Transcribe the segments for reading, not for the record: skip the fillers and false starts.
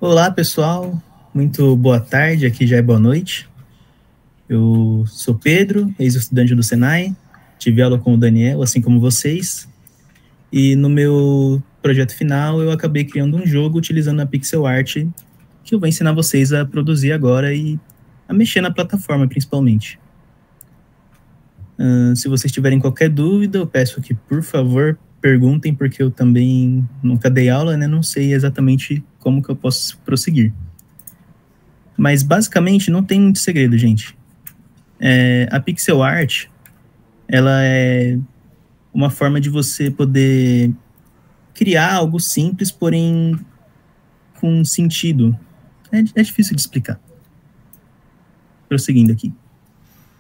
Olá, pessoal. Muito boa tarde. Aqui já é boa noite. Eu sou Pedro, ex-estudante do Senai. Tive aula com o Daniel, assim como vocês. E no meu projeto final, eu acabei criando um jogo utilizando a pixel art que eu vou ensinar vocês a produzir agora e a mexer na plataforma, principalmente. Se vocês tiverem qualquer dúvida, eu peço que, por favor, perguntem, porque eu também nunca dei aula, né? Não sei exatamente como que eu posso prosseguir. Mas, basicamente, não tem muito segredo, gente. A pixel art, ela é uma forma de você poder criar algo simples, porém com sentido. É difícil de explicar. Prosseguindo aqui.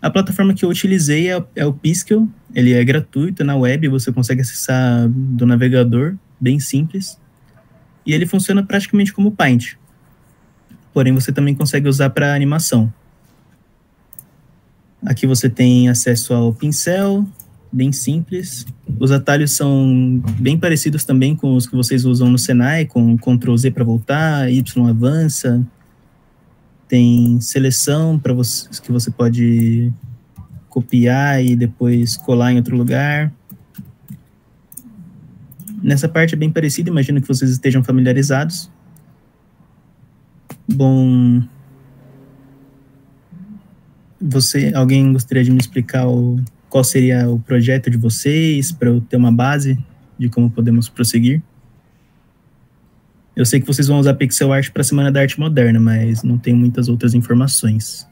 A plataforma que eu utilizei é o Piskel. Ele é gratuito na web, você consegue acessar do navegador, bem simples. E ele funciona praticamente como o Paint. Porém, você também consegue usar para animação. Aqui você tem acesso ao pincel, bem simples. Os atalhos são bem parecidos também com os que vocês usam no Senai, com Ctrl Z para voltar, Y avança. Tem seleção para você, que você pode copiar e depois colar em outro lugar. Nessa parte é bem parecido, imagino que vocês estejam familiarizados. Bom, alguém gostaria de me explicar qual seria o projeto de vocês, para eu ter uma base de como podemos prosseguir? Eu sei que vocês vão usar pixel art para a Semana da Arte Moderna, mas não tenho muitas outras informações.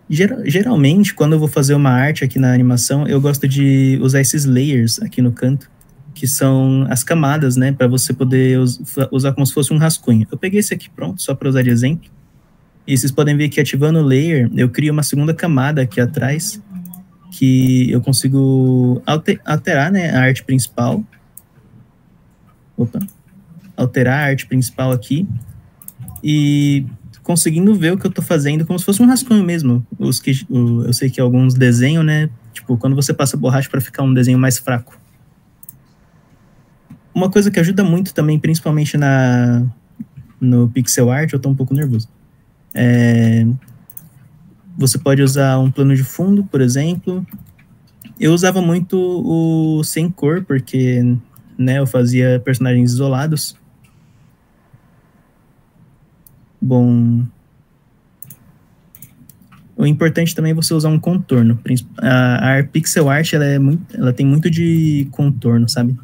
Geralmente, quando eu vou fazer uma arte aqui na animação, eu gosto de usar esses layers aqui no canto, que são as camadas, né, para você poder usar como se fosse um rascunho. Eu peguei esse aqui pronto, só para usar de exemplo. E vocês podem ver que ativando o layer, eu crio uma segunda camada aqui atrás, que eu consigo alterar, né, a arte principal. Alterar a arte principal aqui. E conseguindo ver o que eu tô fazendo como se fosse um rascunho mesmo. Eu sei que alguns desenham, né, tipo, quando você passa borracha para ficar um desenho mais fraco. Uma coisa que ajuda muito também, principalmente no pixel art, eu tô um pouco nervoso. Você pode usar um plano de fundo, por exemplo. Eu usava muito o sem cor, porque, né, eu fazia personagens isolados. Bom, o importante também é você usar um contorno. A pixel art, ela tem muito de contorno, sabe?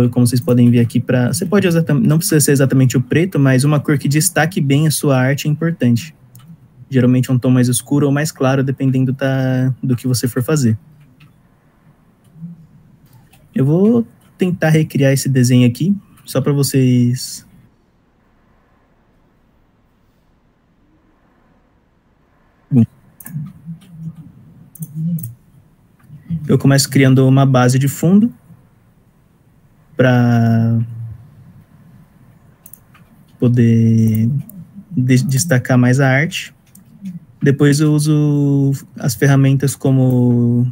Como vocês podem ver aqui, você pode usar, não precisa ser exatamente o preto, mas uma cor que destaque bem a sua arte é importante. Geralmente é um tom mais escuro ou mais claro, dependendo do que você for fazer. Eu vou tentar recriar esse desenho aqui, só para vocês... Eu começo criando uma base de fundo para poder destacar mais a arte. Depois eu uso as ferramentas como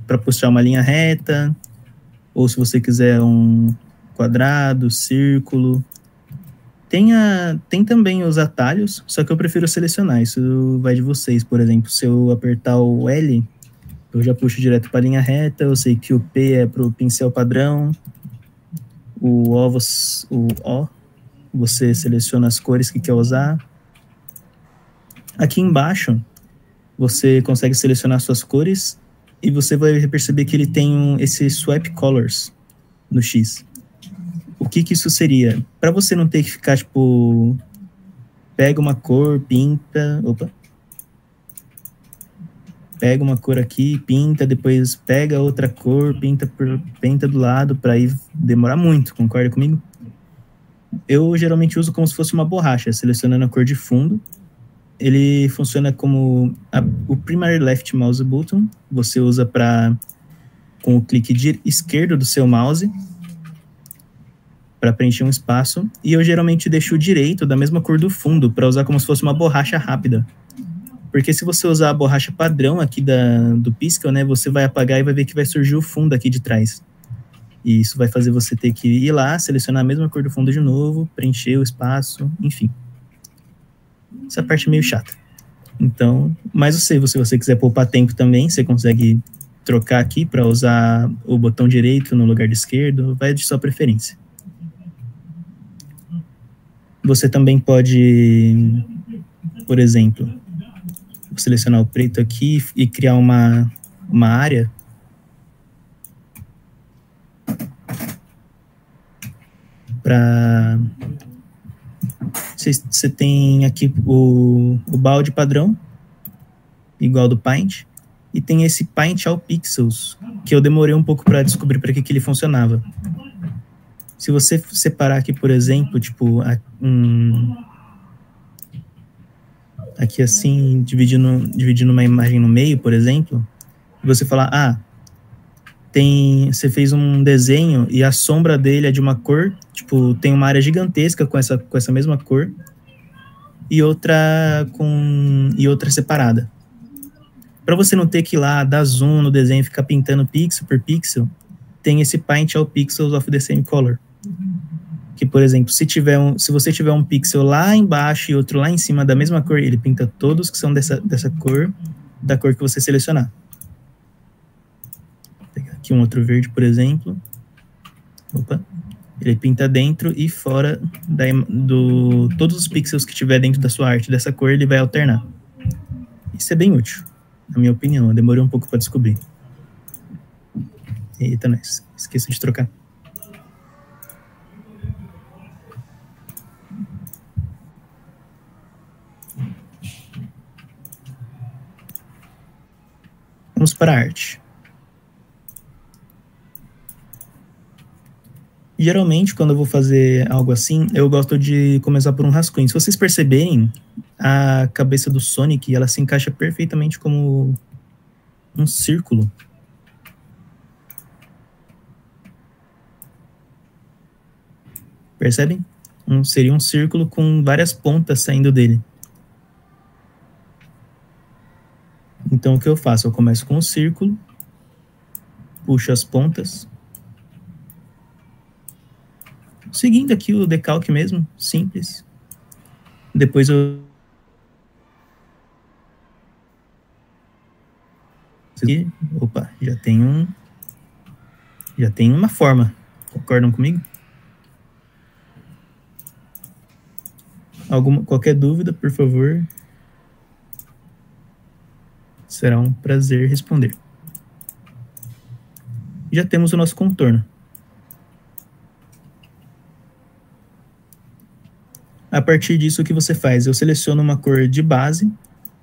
para puxar uma linha reta, ou se você quiser um quadrado, círculo. Tem também os atalhos, só que eu prefiro selecionar, isso vai de vocês. Por exemplo, se eu apertar o L, eu já puxo direto para a linha reta. Eu sei que o P é para o pincel padrão, o O, você seleciona as cores que quer usar. Aqui embaixo, você consegue selecionar suas cores e você vai perceber que ele tem esse Swap Colors no X. O que isso seria? Para você não ter que ficar, tipo, pega uma cor, pinta... Pega uma cor aqui, pinta, depois pega outra cor, pinta do lado, para ir demorar muito, concorda comigo? Eu geralmente uso como se fosse uma borracha, selecionando a cor de fundo. Ele funciona como o Primary Left Mouse Button. Você usa com o clique esquerdo do seu mouse para preencher um espaço. E eu geralmente deixo o direito da mesma cor do fundo, para usar como se fosse uma borracha rápida. Porque se você usar a borracha padrão aqui do Piskel, né, você vai apagar e vai ver que vai surgir o fundo aqui de trás. E isso vai fazer você ter que ir lá, selecionar a mesma cor do fundo de novo, preencher o espaço, enfim. Essa parte é meio chata. Então, mas se você quiser poupar tempo também, você consegue trocar aqui para usar o botão direito no lugar do esquerdo, vai de sua preferência. Você também pode, por exemplo, selecionar o preto aqui e criar uma área para... Você tem aqui o balde padrão, igual do Paint, e tem esse Paint All Pixels, que eu demorei um pouco para descobrir para que ele funcionava. Se você separar aqui, por exemplo, tipo, aqui assim, dividindo uma imagem no meio, por exemplo, e você falar, você fez um desenho e a sombra dele é de uma cor, tipo, tem uma área gigantesca com essa mesma cor e outra separada. Para você não ter que ir lá dar zoom no desenho e ficar pintando pixel por pixel, tem esse Paint All Pixels of the Same Color. Que, por exemplo, se você tiver um pixel lá embaixo e outro lá em cima da mesma cor, ele pinta todos que são dessa cor, da cor que você selecionar. Vou pegar aqui um outro verde, por exemplo. Opa. Ele pinta dentro e fora todos os pixels que tiver dentro da sua arte dessa cor, ele vai alternar. Isso é bem útil, na minha opinião. Eu demorei um pouco para descobrir. Eita, nós. Esqueci de trocar. Vamos para a arte. Geralmente, quando eu vou fazer algo assim, eu gosto de começar por um rascunho. Se vocês perceberem, a cabeça do Sonic, ela se encaixa perfeitamente como um círculo. Percebem? Seria um círculo com várias pontas saindo dele. Então, o que eu faço? Eu começo com o círculo, puxo as pontas, seguindo aqui o decalque mesmo, simples. Depois eu... Opa, já tem uma forma. Concordam comigo? Qualquer dúvida, por favor, será um prazer responder. Já temos o nosso contorno. A partir disso, o que você faz? Eu seleciono uma cor de base.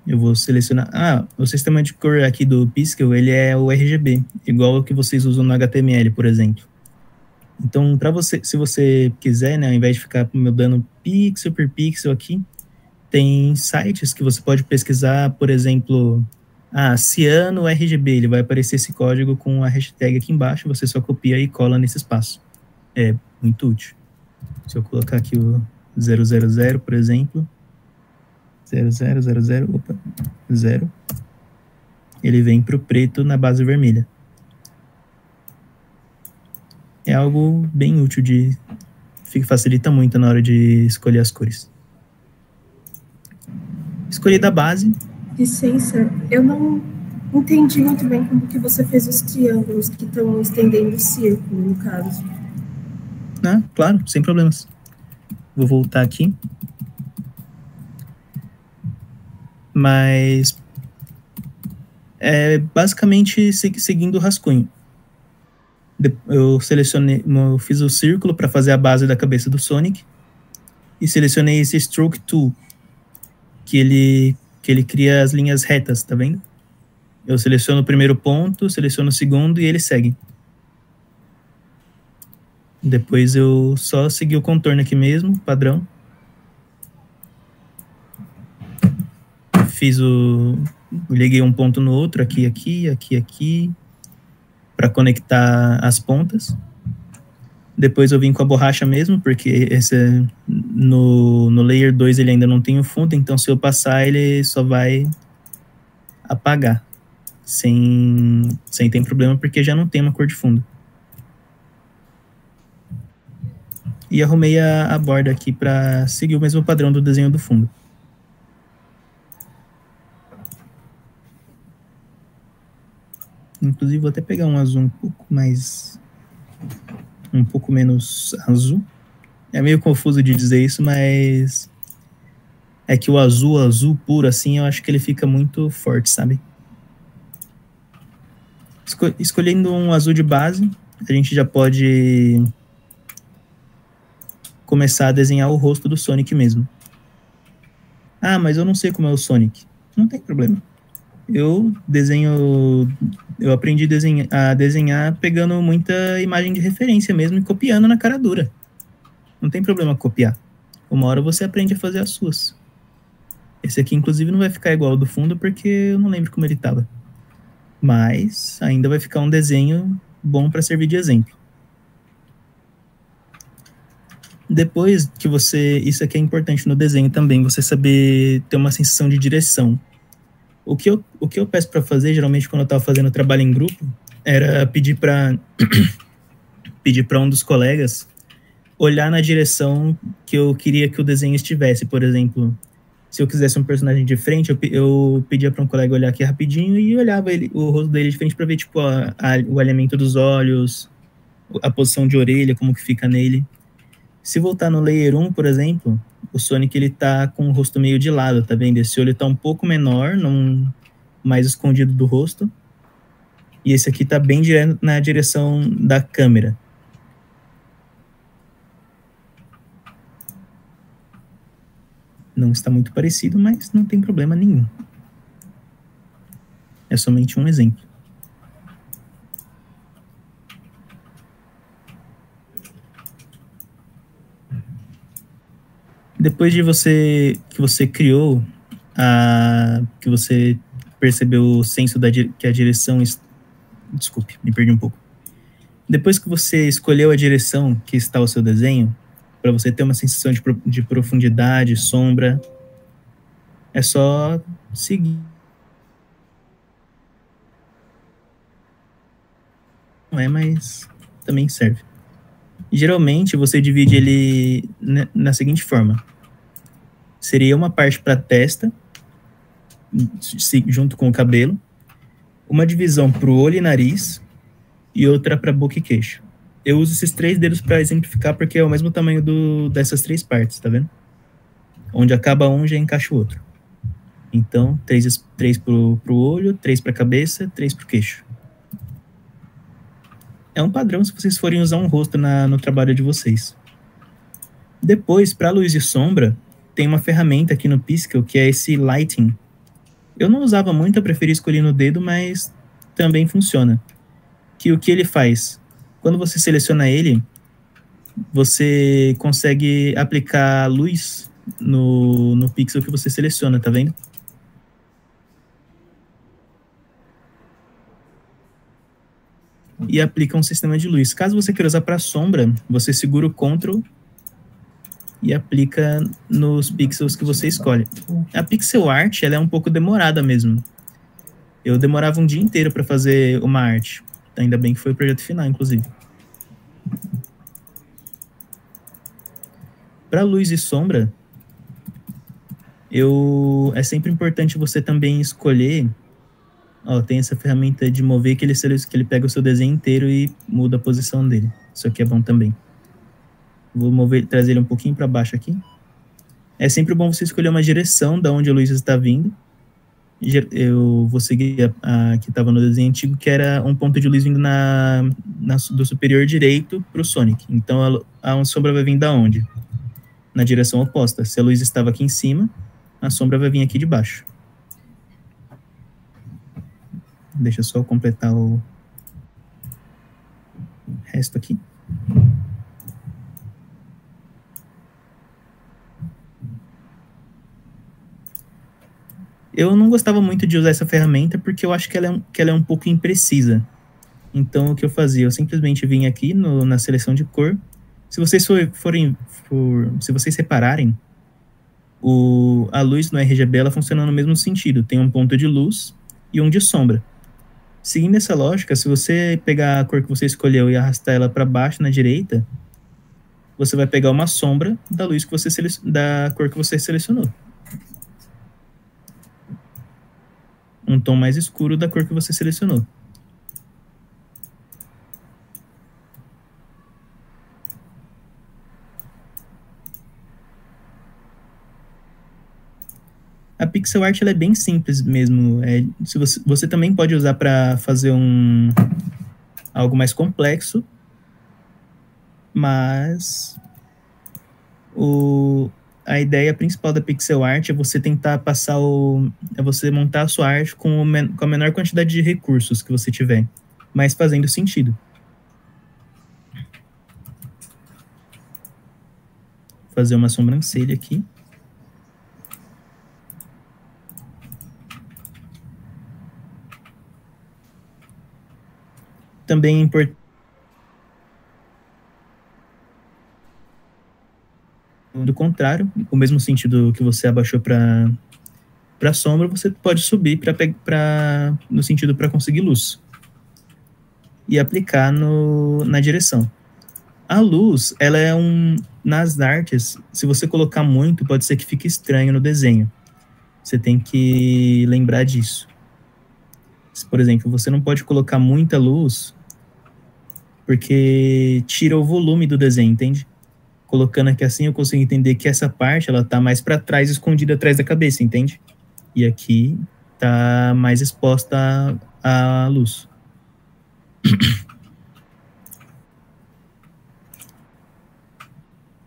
Eu vou selecionar... o sistema de cor aqui do Piskel, ele é o RGB, igual o que vocês usam no HTML, por exemplo. Então, se você quiser, né, ao invés de ficar mudando pixel por pixel aqui, tem sites que você pode pesquisar, por exemplo, ciano RGB, ele vai aparecer esse código com a hashtag aqui embaixo, você só copia e cola nesse espaço. É muito útil. Se eu colocar aqui o 000, por exemplo, 0000, opa, 0, ele vem para o preto na base vermelha. É algo bem útil, facilita muito na hora de escolher as cores. Escolhi da base. Licença, eu não entendi muito bem como que você fez os triângulos que estão estendendo o círculo, no caso. Claro, sem problemas. Vou voltar aqui. Mas é basicamente seguindo o rascunho. Eu fiz o círculo para fazer a base da cabeça do Sonic e selecionei esse Stroke Tool, que ele cria as linhas retas, tá vendo? Eu seleciono o primeiro ponto, seleciono o segundo e ele segue. Depois eu só segui o contorno aqui mesmo, padrão. Liguei um ponto no outro, aqui, para conectar as pontas. Depois eu vim com a borracha mesmo, porque no Layer 2 ele ainda não tem o fundo, então se eu passar ele só vai apagar, sem ter problema, porque já não tem uma cor de fundo. E arrumei a borda aqui para seguir o mesmo padrão do desenho do fundo. Inclusive, vou até pegar um azul um pouco menos azul. É meio confuso de dizer isso, mas é que o azul puro, assim, eu acho que ele fica muito forte, sabe? Escolhendo um azul de base, a gente já pode começar a desenhar o rosto do Sonic mesmo. Ah, mas eu não sei como é o Sonic. Não tem problema. Eu aprendi a desenhar pegando muita imagem de referência mesmo e copiando na cara dura. Não tem problema copiar. Uma hora você aprende a fazer as suas. Esse aqui, inclusive, não vai ficar igual ao do fundo porque eu não lembro como ele estava. Mas ainda vai ficar um desenho bom para servir de exemplo. Depois que isso aqui é importante no desenho também, você saber ter uma sensação de direção. O que eu peço para fazer, geralmente quando eu estava fazendo trabalho em grupo, era pedir para um dos colegas olhar na direção que eu queria que o desenho estivesse. Por exemplo, se eu quisesse um personagem de frente, eu pedia para um colega olhar aqui rapidinho e olhava o rosto dele de frente para ver tipo, o alinhamento dos olhos, a posição de orelha, como que fica nele. Se voltar no Layer 1, por exemplo, o Sonic ele tá com o rosto meio de lado, tá vendo? Esse olho tá um pouco menor, mais escondido do rosto. E esse aqui tá bem direto na direção da câmera. Não está muito parecido, mas não tem problema nenhum. É somente um exemplo. Depois de que você criou, que você percebeu o senso que a direção... Desculpe, me perdi um pouco. Depois que você escolheu a direção que está o seu desenho, para você ter uma sensação de profundidade, sombra, é só seguir. Não é, mas também serve. E, geralmente, você divide ele na seguinte forma. Seria uma parte para a testa, junto com o cabelo, uma divisão para o olho e nariz e outra para boca e queixo. Eu uso esses 3 dedos para exemplificar porque é o mesmo tamanho dessas 3 partes, tá vendo? Onde acaba um, já encaixa o outro. Então, 3 pro olho, 3 para a cabeça, 3 para o queixo. É um padrão se vocês forem usar um rosto no trabalho de vocês. Depois, para luz e sombra, tem uma ferramenta aqui no Piskel que é esse Lighting. Eu não usava muito, eu preferi escolher no dedo, mas também funciona. O que ele faz? Quando você seleciona ele, você consegue aplicar luz no pixel que você seleciona, tá vendo? E aplica um sistema de luz. Caso você queira usar para sombra, você segura o Ctrl e aplica nos pixels que você escolhe. A pixel art, ela é um pouco demorada mesmo. Eu demorava um dia inteiro para fazer uma arte. Ainda bem que foi o projeto final, inclusive. Para luz e sombra, é sempre importante você também escolher... Ó, tem essa ferramenta de mover que ele pega o seu desenho inteiro e muda a posição dele. Isso aqui é bom também. Vou trazer ele um pouquinho para baixo aqui. É sempre bom você escolher uma direção da onde a luz está vindo. Eu vou seguir a que estava no desenho antigo, que era um ponto de luz vindo do superior direito para o Sonic. Então, a sombra vai vir da onde? Na direção oposta. Se a luz estava aqui em cima, a sombra vai vir aqui de baixo. Deixa eu só completar o resto aqui. Eu não gostava muito de usar essa ferramenta porque eu acho que ela é um pouco imprecisa. Então, o que eu fazia? Eu simplesmente vinha aqui na seleção de cor. Se vocês se vocês repararem, a luz no RGB ela funciona no mesmo sentido. Tem um ponto de luz e um de sombra. Seguindo essa lógica, se você pegar a cor que você escolheu e arrastar ela para baixo na direita, você vai pegar uma sombra da luz que você da cor que você selecionou. Um tom mais escuro da cor que você selecionou. A pixel art ela é bem simples mesmo. Se você também pode usar para fazer algo mais complexo, mas a ideia principal da pixel art é você tentar passar é você montar a sua arte com a menor quantidade de recursos que você tiver, mas fazendo sentido. Vou fazer uma sobrancelha aqui. Também é importante do contrário, o mesmo sentido que você abaixou para sombra, você pode subir no sentido para conseguir luz e aplicar na direção. A luz, ela é nas artes, se você colocar muito, pode ser que fique estranho no desenho. Você tem que lembrar disso. Por exemplo, você não pode colocar muita luz porque tira o volume do desenho, entende? Colocando aqui assim, eu consigo entender que essa parte, ela tá mais para trás, escondida atrás da cabeça, entende? E aqui tá mais exposta à luz.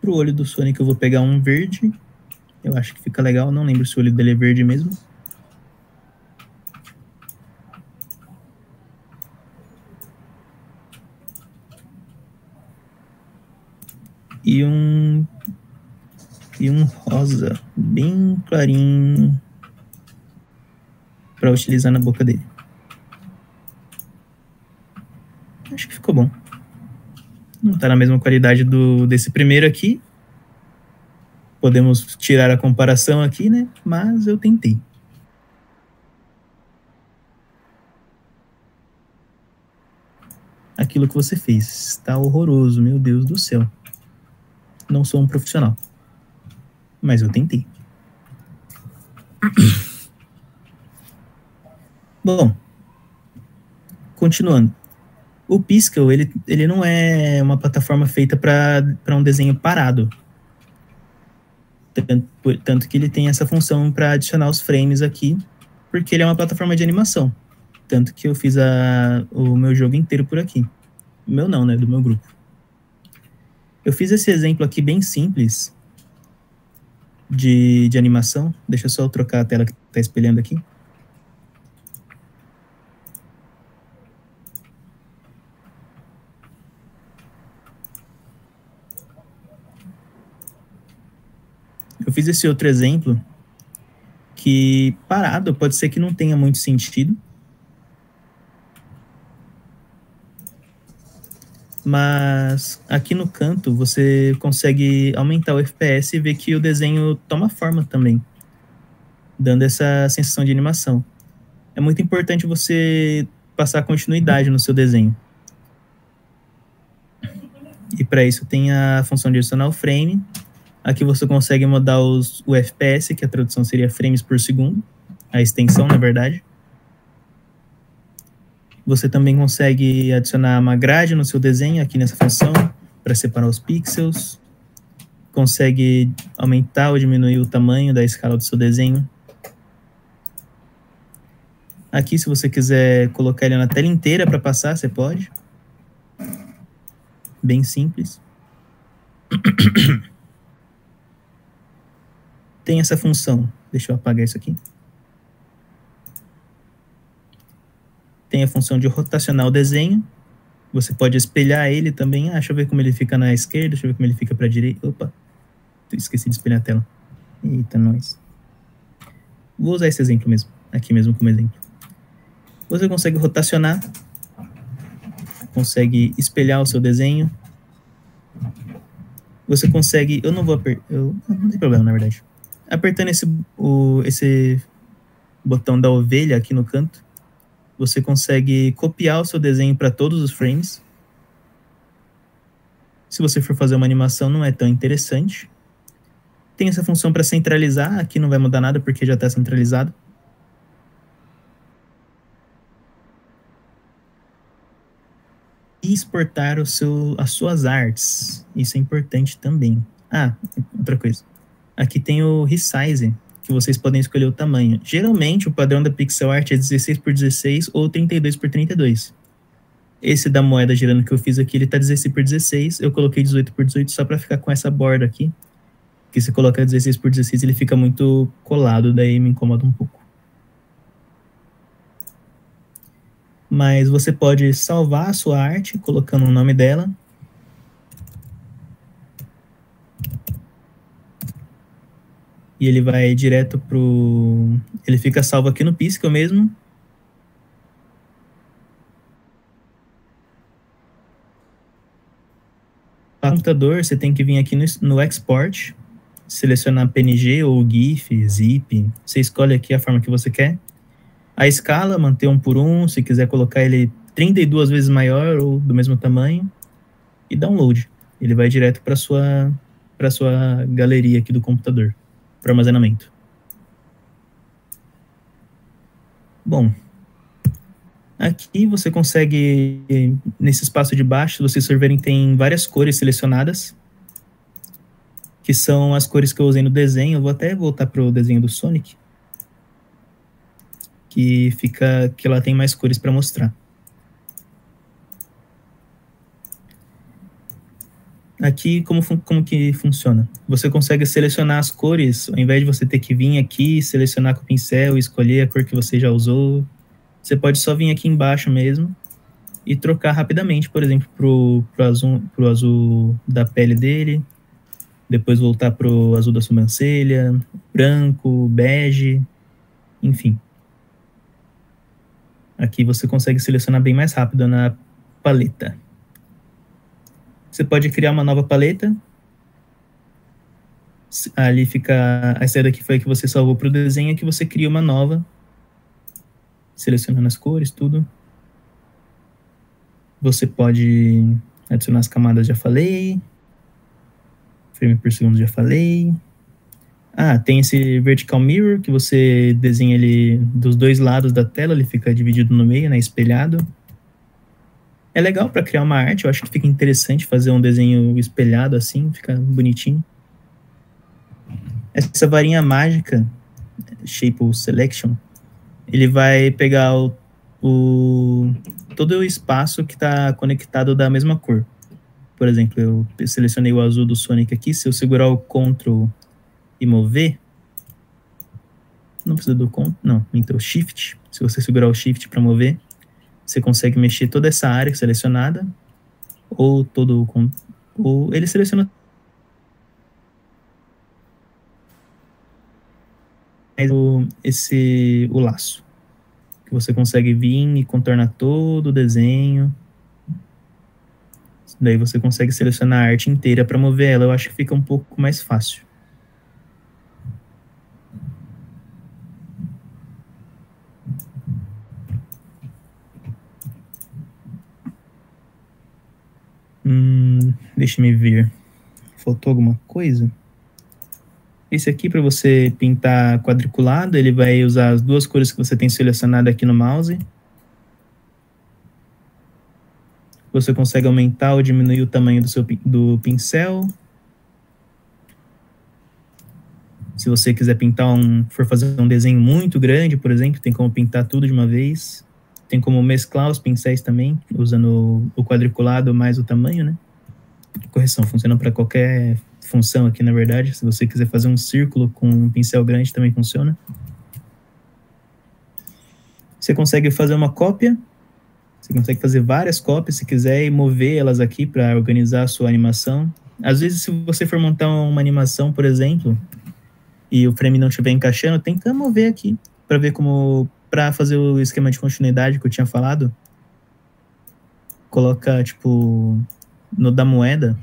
Pro olho do Sonic eu vou pegar um verde. Eu acho que fica legal, não lembro se o olho dele é verde mesmo. E um rosa bem clarinho para utilizar na boca dele. Acho que ficou bom. Não tá na mesma qualidade desse primeiro aqui. Podemos tirar a comparação aqui, né? Mas eu tentei. Aquilo que você fez está horroroso, meu Deus do céu. Não sou um profissional. Mas eu tentei. Bom, continuando. O Piskel, ele não é uma plataforma feita para um desenho parado. Tanto que ele tem essa função para adicionar os frames aqui, porque ele é uma plataforma de animação. Tanto que eu fiz o meu jogo inteiro por aqui. O meu não, né? Do meu grupo. Eu fiz esse exemplo aqui bem simples de animação. Deixa eu só trocar a tela que está espelhando aqui. Eu fiz esse outro exemplo que parado pode ser que não tenha muito sentido. Mas aqui no canto você consegue aumentar o FPS e ver que o desenho toma forma também, dando essa sensação de animação. É muito importante você passar continuidade no seu desenho. E para isso tem a função de adicionar o frame. Aqui você consegue mudar o FPS, que a tradução seria frames por segundo, a extensão, na verdade. Você também consegue adicionar uma grade no seu desenho, aqui nessa função, para separar os pixels. Consegue aumentar ou diminuir o tamanho da escala do seu desenho. Aqui, se você quiser colocar ele na tela inteira para passar, você pode. Bem simples. Tem essa função. Deixa eu apagar isso aqui. Tem a função de rotacionar o desenho. Você pode espelhar ele também. Deixa eu ver como ele fica na esquerda. Deixa eu ver como ele fica para a direita. Opa, esqueci de espelhar a tela. Eita, nós. Vou usar esse exemplo mesmo. Aqui mesmo como exemplo. Você consegue rotacionar. Consegue espelhar o seu desenho. Você consegue... Eu não vou apertar... Não tem problema, na verdade. Apertando esse botão da ovelha aqui no canto, você consegue copiar o seu desenho para todos os frames. Se você for fazer uma animação, não é tão interessante. Tem essa função para centralizar, aqui não vai mudar nada porque já está centralizado. E exportar as suas artes, isso é importante também. Ah, outra coisa. Aqui tem o resize, que vocês podem escolher o tamanho. Geralmente, o padrão da pixel art é 16 por 16 ou 32 por 32. Esse da moeda girando que eu fiz aqui, ele tá 16 por 16. Eu coloquei 18 por 18 só para ficar com essa borda aqui. Que se coloca 16 por 16, ele fica muito colado, daí me incomoda um pouco. Mas você pode salvar a sua arte colocando o nome dela. E ele vai direto pro... Ele fica salvo aqui no Piscal mesmo. Para o computador, você tem que vir aqui no Export, selecionar PNG ou GIF, ZIP. Você escolhe aqui a forma que você quer. A escala, manter 1 por 1, se quiser colocar ele 32 vezes maior ou do mesmo tamanho. E download. Ele vai direto para sua galeria aqui do computador, para armazenamento. Bom, aqui você consegue, nesse espaço de baixo, vocês verem tem várias cores selecionadas, que são as cores que eu usei no desenho. Eu vou até voltar para o desenho do Sonic, que lá tem mais cores para mostrar. Aqui, como que funciona? Você consegue selecionar as cores, ao invés de você ter que vir aqui, selecionar com o pincel e escolher a cor que você já usou. Você pode só vir aqui embaixo mesmo e trocar rapidamente, por exemplo, pro azul da pele dele, depois voltar pro azul da sobrancelha, branco, bege, enfim. Aqui você consegue selecionar bem mais rápido na paleta. Você pode criar uma nova paleta. Ali fica... Essa daqui foi a que você salvou para o desenho, que você cria uma nova. Selecionando as cores, tudo. Você pode adicionar as camadas, já falei. Frame por segundo, já falei. Ah, tem esse vertical mirror, que você desenha ele dos dois lados da tela, ele fica dividido no meio, né, espelhado. É legal para criar uma arte, eu acho que fica interessante fazer um desenho espelhado assim, fica bonitinho. Essa varinha mágica, Shape Selection, ele vai pegar todo o espaço que está conectado da mesma cor. Por exemplo, eu selecionei o azul do Sonic aqui, se eu segurar o Ctrl e mover, não precisa do Ctrl, não, então Shift, se você segurar o Shift para mover, você consegue mexer toda essa área selecionada, ou ele seleciona o laço, que você consegue vir e contornar todo o desenho. Daí você consegue selecionar a arte inteira para mover ela. Eu acho que fica um pouco mais fácil. Deixa me ver. Faltou alguma coisa? Esse aqui, para você pintar quadriculado, ele vai usar as duas cores que você tem selecionado aqui no mouse. Você consegue aumentar ou diminuir o tamanho do pincel. Se você quiser for fazer um desenho muito grande, por exemplo, tem como pintar tudo de uma vez. Tem como mesclar os pincéis também, usando o quadriculado mais o tamanho, né? Correção, funciona para qualquer função aqui, na verdade. Se você quiser fazer um círculo com um pincel grande, também funciona. Você consegue fazer uma cópia. Você consegue fazer várias cópias, se quiser, e mover elas aqui para organizar a sua animação. Às vezes, se você for montar uma animação, por exemplo, e o frame não estiver encaixando, tenta mover aqui, para ver como... Para fazer o esquema de continuidade que eu tinha falado, coloca, tipo, no da moeda.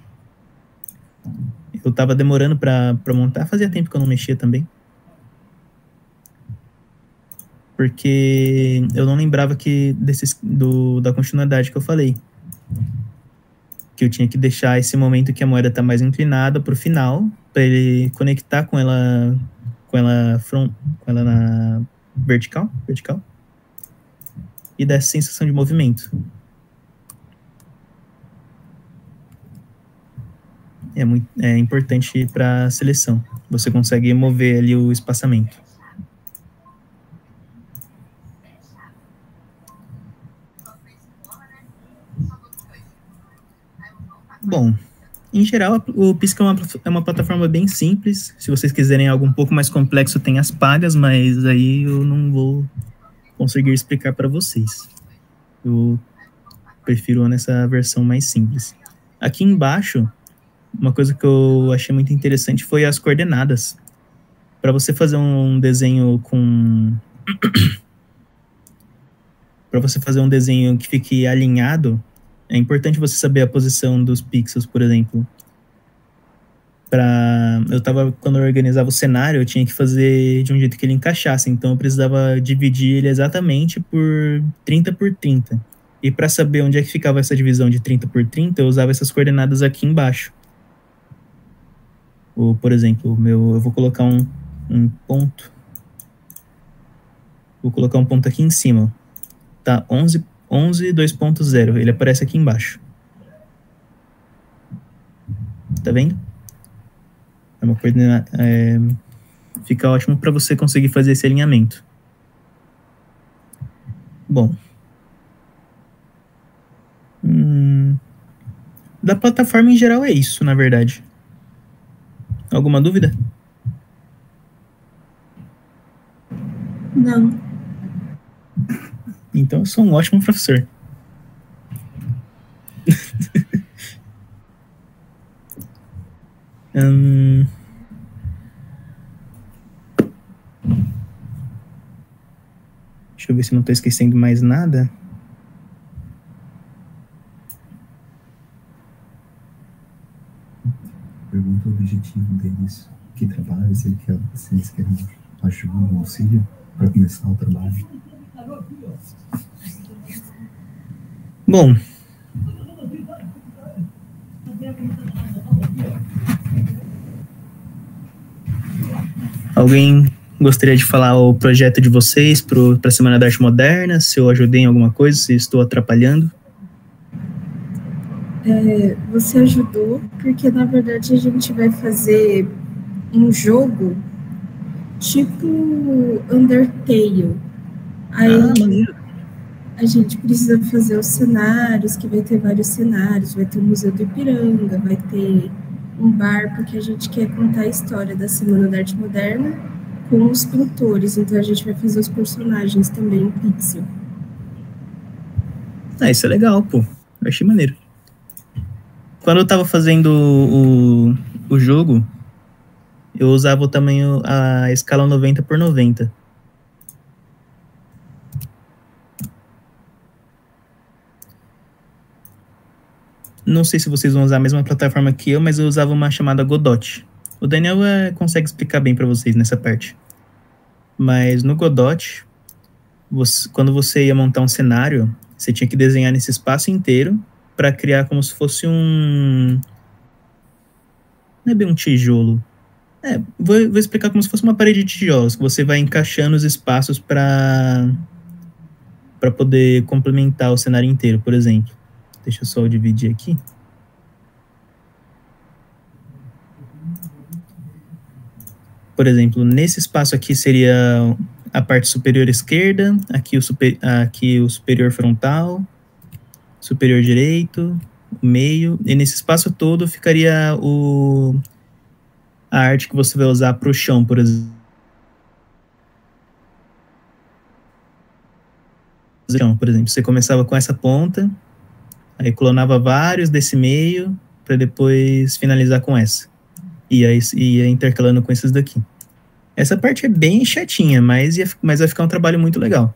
Eu tava demorando para montar, fazia tempo que eu não mexia também. Porque eu não lembrava da continuidade que eu falei. que eu tinha que deixar esse momento que a moeda está mais inclinada para o final, para ele conectar com ela na vertical, e dar essa sensação de movimento. É importante para a seleção. Você consegue mover ali o espaçamento. Bom, em geral, o Pisca é uma plataforma bem simples. Se vocês quiserem algo um pouco mais complexo, tem as pagas, mas aí eu não vou conseguir explicar para vocês. Eu prefiro nessa versão mais simples. Aqui embaixo, uma coisa que eu achei muito interessante foi as coordenadas. Para você fazer um desenho para você fazer um desenho que fique alinhado, é importante você saber a posição dos pixels, por exemplo. Quando eu organizava o cenário, eu tinha que fazer de um jeito que ele encaixasse, então eu precisava dividir ele exatamente por 30 por 30. E para saber onde é que ficava essa divisão de 30 por 30, eu usava essas coordenadas aqui embaixo. Ou, por exemplo, eu vou colocar um ponto. Vou colocar um ponto aqui em cima. Tá, 11.2.0. Ele aparece aqui embaixo. Tá vendo? É uma coordenada. Fica ótimo para você conseguir fazer esse alinhamento. Bom. Da plataforma em geral é isso, na verdade. Alguma dúvida? Não. Então eu sou um ótimo professor. Deixa eu ver se não estou esquecendo mais nada. Pergunta o objetivo deles, que trabalho, se eles querem ajuda, um auxílio para começar o trabalho. Bom, alguém gostaria de falar o projeto de vocês para a Semana da Arte Moderna? Se eu ajudei em alguma coisa, se estou atrapalhando? Você ajudou, porque na verdade a gente vai fazer um jogo tipo Undertale. Aí a gente precisa fazer os cenários, que vai ter vários cenários, vai ter o Museu do Ipiranga, vai ter um bar, porque a gente quer contar a história da Semana da Arte Moderna com os pintores, então a gente vai fazer os personagens também em pixel. Isso é legal, pô. Eu achei maneiro. Quando eu tava fazendo o jogo, eu usava o tamanho, a escala 90 por 90. Não sei se vocês vão usar a mesma plataforma que eu, mas eu usava uma chamada Godot. O Daniel consegue explicar bem para vocês nessa parte. Mas no Godot, quando você ia montar um cenário, você tinha que desenhar nesse espaço inteiro para criar como se fosse não é bem um tijolo. Vou explicar como se fosse uma parede de tijolos, que você vai encaixando os espaços para poder complementar o cenário inteiro, por exemplo. Deixa eu só dividir aqui. Por exemplo, nesse espaço aqui seria a parte superior esquerda, aqui o superior frontal, superior direito, o meio, e nesse espaço todo ficaria a arte que você vai usar para o chão, por exemplo. Por exemplo, você começava com essa ponta, aí clonava vários desse meio, para depois finalizar com essa. E aí ia intercalando com esses daqui. Essa parte é bem chatinha, mas vai ficar um trabalho muito legal.